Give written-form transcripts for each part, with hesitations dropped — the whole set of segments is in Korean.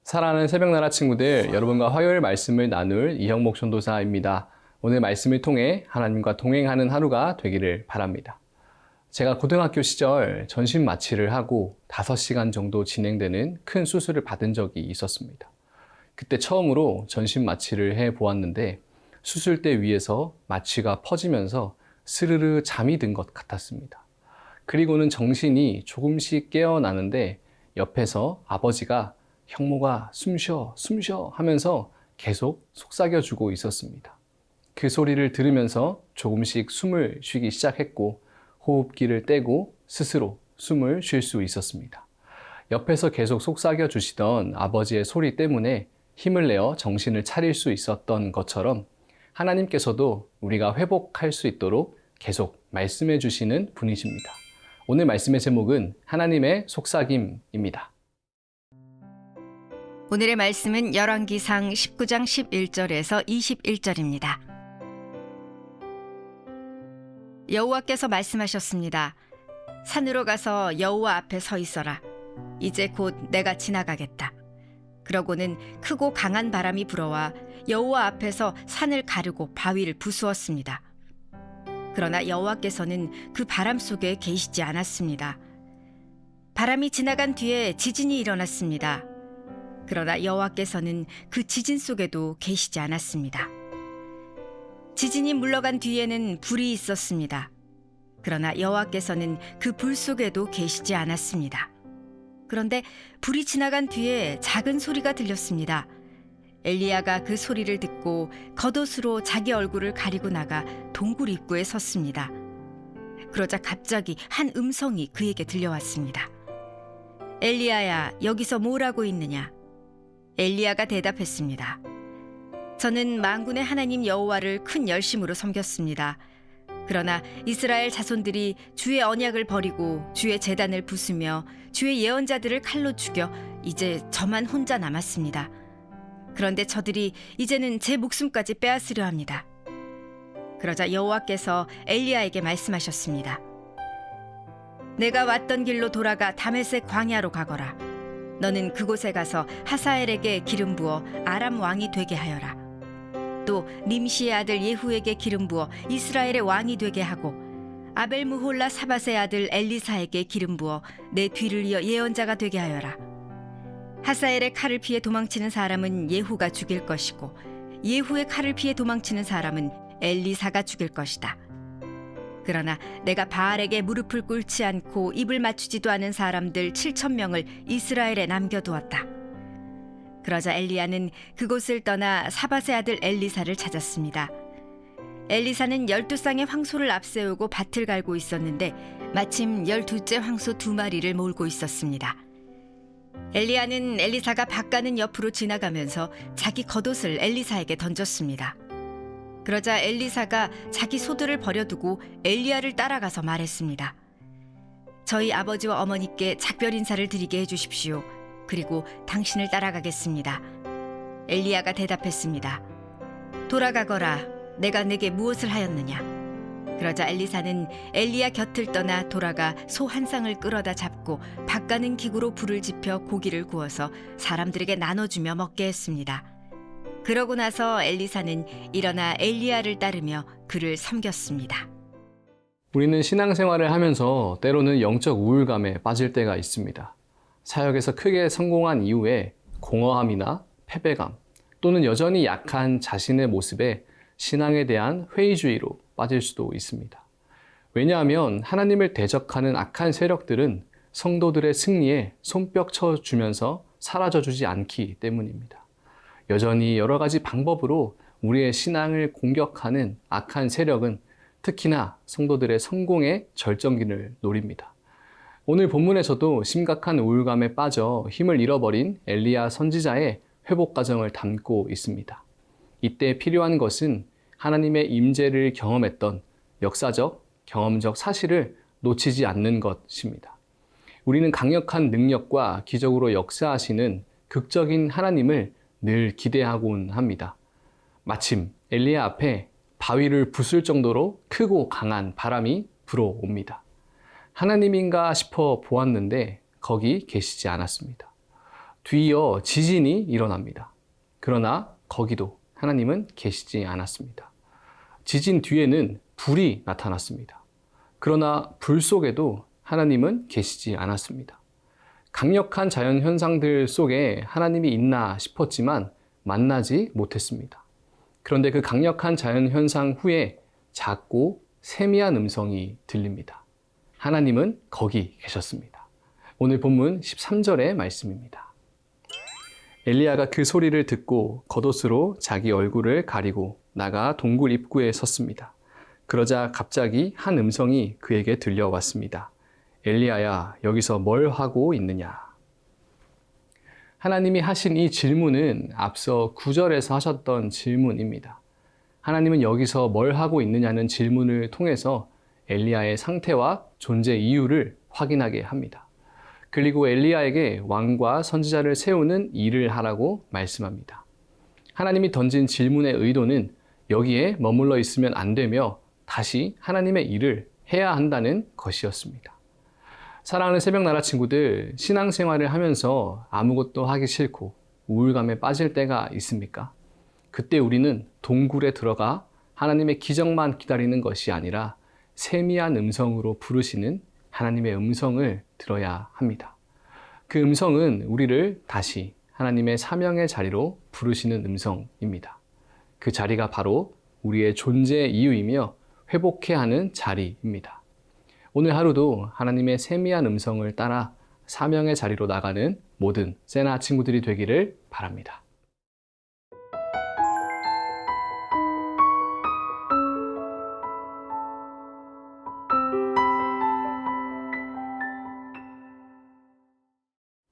사랑하는 새벽나라 친구들, 여러분과 화요일 말씀을 나눌 이형목 전도사입니다. 오늘 말씀을 통해 하나님과 동행하는 하루가 되기를 바랍니다. 제가 고등학교 시절 전신 마취를 하고 5시간 정도 진행되는 큰 수술을 받은 적이 있었습니다. 그때 처음으로 전신 마취를 해 보았는데 수술대 위에서 마취가 퍼지면서 스르르 잠이 든 것 같았습니다. 그리고는 정신이 조금씩 깨어나는데 옆에서 아버지가 형모가 숨 쉬어 하면서 계속 속삭여주고 있었습니다. 그 소리를 들으면서 조금씩 숨을 쉬기 시작했고 호흡기를 떼고 스스로 숨을 쉴 수 있었습니다. 옆에서 계속 속삭여 주시던 아버지의 소리 때문에 힘을 내어 정신을 차릴 수 있었던 것처럼 하나님께서도 우리가 회복할 수 있도록 계속 말씀해 주시는 분이십니다. 오늘 말씀의 제목은 하나님의 속삭임입니다. 오늘의 말씀은 열왕기상 19장 11절에서 21절입니다. 여호와께서 말씀하셨습니다. 산으로 가서 여호와 앞에 서 있어라. 이제 곧 내가 지나가겠다. 그러고는 크고 강한 바람이 불어와 여호와 앞에서 산을 가르고 바위를 부수었습니다. 그러나 여호와께서는 그 바람 속에 계시지 않았습니다. 바람이 지나간 뒤에 지진이 일어났습니다. 그러나 여호와께서는 그 지진 속에도 계시지 않았습니다. 지진이 물러간 뒤에는 불이 있었습니다. 그러나 여호와께서는 그 불 속에도 계시지 않았습니다. 그런데 불이 지나간 뒤에 작은 소리가 들렸습니다. 엘리야가 그 소리를 듣고 겉옷으로 자기 얼굴을 가리고 나가 동굴 입구에 섰습니다. 그러자 갑자기 한 음성이 그에게 들려왔습니다. 엘리야야, 여기서 뭘 하고 있느냐? 엘리야가 대답했습니다. 저는 만군의 하나님 여호와를 큰 열심으로 섬겼습니다. 그러나 이스라엘 자손들이 주의 언약을 버리고 주의 제단을 부수며 주의 예언자들을 칼로 죽여 이제 저만 혼자 남았습니다. 그런데 저들이 이제는 제 목숨까지 빼앗으려 합니다. 그러자 여호와께서 엘리야에게 말씀하셨습니다. 내가 왔던 길로 돌아가 다메섹 광야로 가거라. 너는 그곳에 가서 하사엘에게 기름 부어 아람 왕이 되게 하여라. 또 nim시의 아들 예후에게 기름 부어 이스라엘의 왕이 되게 하고 아벨무홀라 사밧의 아들 엘리사에게 기름 부어 내 뒤를 이어 예언자가 되게 하여라. 하사엘의 칼을 피해 도망치는 사람은 예후가 죽일 것이고 예후의 칼을 피해 도망치는 사람은 엘리사가 죽일 것이다. 그러나 내가 바알에게 무릎을 꿇지 않고 입을 맞추지도 않은 사람들 7,000명을 이스라엘에 남겨두었다. 그러자 엘리야는 그곳을 떠나 사밧의 아들 엘리사를 찾았습니다. 엘리사는 12쌍의 황소를 앞세우고 밭을 갈고 있었는데 마침 12째 황소 2마리를 몰고 있었습니다. 엘리야는 엘리사가 밭 가는 옆으로 지나가면서 자기 겉옷을 엘리사에게 던졌습니다. 그러자 엘리사가 자기 소들을 버려두고 엘리야를 따라가서 말했습니다. 저희 아버지와 어머니께 작별 인사를 드리게 해주십시오. 그리고 당신을 따라가겠습니다. 엘리야가 대답했습니다. 돌아가거라. 내가 내게 무엇을 하였느냐? 그러자 엘리사는 엘리야 곁을 떠나 돌아가 소 한 쌍을 끌어다 잡고 밭 가는 기구로 불을 지펴 고기를 구워서 사람들에게 나눠주며 먹게 했습니다. 그러고 나서 엘리사는 일어나 엘리야를 따르며 그를 섬겼습니다. 우리는 신앙생활을 하면서 때로는 영적 우울감에 빠질 때가 있습니다. 사역에서 크게 성공한 이후에 공허함이나 패배감 또는 여전히 약한 자신의 모습에 신앙에 대한 회의주의로 빠질 수도 있습니다. 왜냐하면 하나님을 대적하는 악한 세력들은 성도들의 승리에 손뼉 쳐주면서 사라져주지 않기 때문입니다. 여전히 여러 가지 방법으로 우리의 신앙을 공격하는 악한 세력은 특히나 성도들의 성공의 절정기를 노립니다. 오늘 본문에서도 심각한 우울감에 빠져 힘을 잃어버린 엘리야 선지자의 회복 과정을 담고 있습니다. 이때 필요한 것은 하나님의 임재를 경험했던 역사적, 경험적 사실을 놓치지 않는 것입니다. 우리는 강력한 능력과 기적으로 역사하시는 극적인 하나님을 늘 기대하곤 합니다. 마침 엘리야 앞에 바위를 부술 정도로 크고 강한 바람이 불어옵니다. 하나님인가 싶어 보았는데 거기 계시지 않았습니다. 뒤이어 지진이 일어납니다. 그러나 거기도 하나님은 계시지 않았습니다. 지진 뒤에는 불이 나타났습니다. 그러나 불 속에도 하나님은 계시지 않았습니다. 강력한 자연 현상들 속에 하나님이 있나 싶었지만 만나지 못했습니다. 그런데 그 강력한 자연 현상 후에 작고 세미한 음성이 들립니다. 하나님은 거기 계셨습니다. 오늘 본문 13절의 말씀입니다. 엘리야가 그 소리를 듣고 겉옷으로 자기 얼굴을 가리고 나가 동굴 입구에 섰습니다. 그러자 갑자기 한 음성이 그에게 들려왔습니다. 엘리야야, 여기서 뭘 하고 있느냐? 하나님이 하신 이 질문은 앞서 9절에서 하셨던 질문입니다. 하나님은 여기서 뭘 하고 있느냐는 질문을 통해서 엘리야의 상태와 존재 이유를 확인하게 합니다. 그리고 엘리야에게 왕과 선지자를 세우는 일을 하라고 말씀합니다. 하나님이 던진 질문의 의도는 여기에 머물러 있으면 안 되며 다시 하나님의 일을 해야 한다는 것이었습니다. 사랑하는 새벽나라 친구들, 신앙생활을 하면서 아무것도 하기 싫고 우울감에 빠질 때가 있습니까? 그때 우리는 동굴에 들어가 하나님의 기적만 기다리는 것이 아니라 세미한 음성으로 부르시는 하나님의 음성을 들어야 합니다. 그 음성은 우리를 다시 하나님의 사명의 자리로 부르시는 음성입니다. 그 자리가 바로 우리의 존재 이유이며 회복해야 하는 자리입니다. 오늘 하루도 하나님의 세미한 음성을 따라 사명의 자리로 나가는 모든 세나 친구들이 되기를 바랍니다.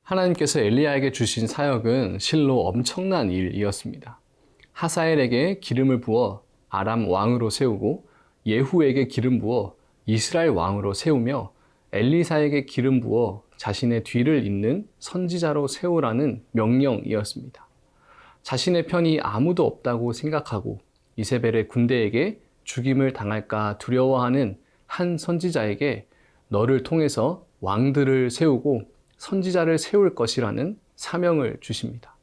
하나님께서 엘리야에게 주신 사역은 실로 엄청난 일이었습니다. 하사엘에게 기름을 부어 아람 왕으로 세우고 예후에게 기름 부어 이스라엘 왕으로 세우며 엘리사에게 기름 부어 자신의 뒤를 잇는 선지자로 세우라는 명령이었습니다. 자신의 편이 아무도 없다고 생각하고 이세벨의 군대에게 죽임을 당할까 두려워하는 한 선지자에게 너를 통해서 왕들을 세우고 선지자를 세울 것이라는 사명을 주십니다.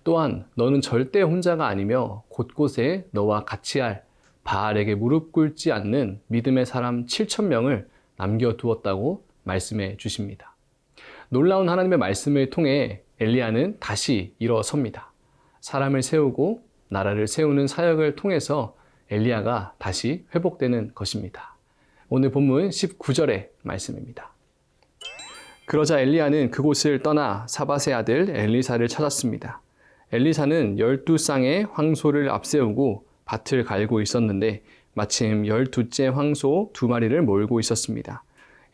또한 너는 절대 혼자가 아니며 곳곳에 너와 같이 할 바알에게 무릎 꿇지 않는 믿음의 사람 7,000명을 남겨두었다고 말씀해 주십니다. 놀라운 하나님의 말씀을 통해 엘리야는 다시 일어섭니다. 사람을 세우고 나라를 세우는 사역을 통해서 엘리야가 다시 회복되는 것입니다. 오늘 본문 19절의 말씀입니다. 그러자 엘리야는 그곳을 떠나 사밧의 아들 엘리사를 찾았습니다. 엘리사는 12쌍의 황소를 앞세우고 밭을 갈고 있었는데 마침 12째 황소 2마리를 몰고 있었습니다.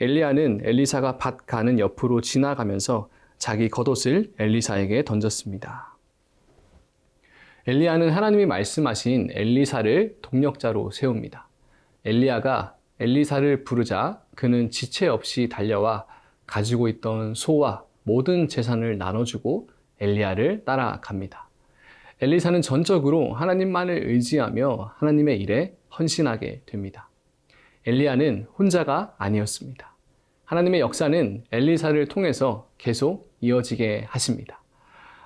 엘리야는 엘리사가 밭 가는 옆으로 지나가면서 자기 겉옷을 엘리사에게 던졌습니다. 엘리야는 하나님이 말씀하신 엘리사를 동력자로 세웁니다. 엘리야가 엘리사를 부르자 그는 지체 없이 달려와 가지고 있던 소와 모든 재산을 나눠주고 엘리야를 따라갑니다. 엘리사는 전적으로 하나님만을 의지하며 하나님의 일에 헌신하게 됩니다. 엘리야는 혼자가 아니었습니다. 하나님의 역사는 엘리사를 통해서 계속 이어지게 하십니다.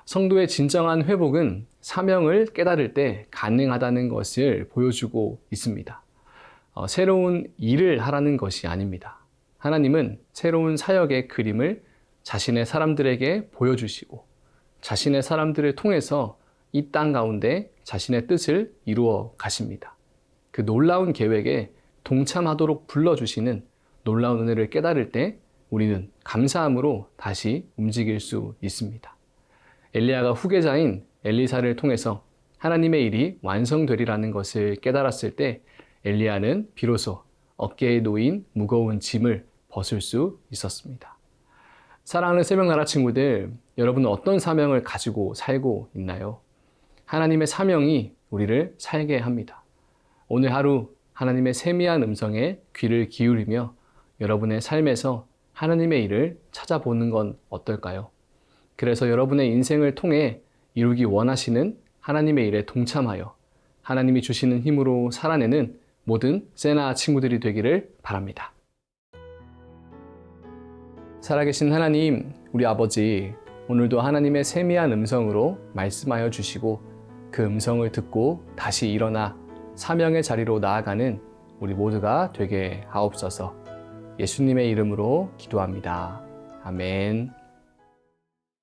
성도의 진정한 회복은 사명을 깨달을 때 가능하다는 것을 보여주고 있습니다. 새로운 일을 하라는 것이 아닙니다. 하나님은 새로운 사역의 그림을 자신의 사람들에게 보여주시고 자신의 사람들을 통해서 이 땅 가운데 자신의 뜻을 이루어 가십니다. 그 놀라운 계획에 동참하도록 불러주시는 놀라운 은혜를 깨달을 때 우리는 감사함으로 다시 움직일 수 있습니다. 엘리야가 후계자인 엘리사를 통해서 하나님의 일이 완성되리라는 것을 깨달았을 때 엘리야는 비로소 어깨에 놓인 무거운 짐을 벗을 수 있었습니다. 사랑하는 새벽나라 친구들, 여러분은 어떤 사명을 가지고 살고 있나요? 하나님의 사명이 우리를 살게 합니다. 오늘 하루 하나님의 세미한 음성에 귀를 기울이며 여러분의 삶에서 하나님의 일을 찾아보는 건 어떨까요? 그래서 여러분의 인생을 통해 이루기 원하시는 하나님의 일에 동참하여 하나님이 주시는 힘으로 살아내는 모든 세나 친구들이 되기를 바랍니다. 살아계신 하나님, 우리 아버지, 오늘도 하나님의 세미한 음성으로 말씀하여 주시고 그 음성을 듣고 다시 일어나 사명의 자리로 나아가는 우리 모두가 되게 하옵소서. 예수님의 이름으로 기도합니다. 아멘.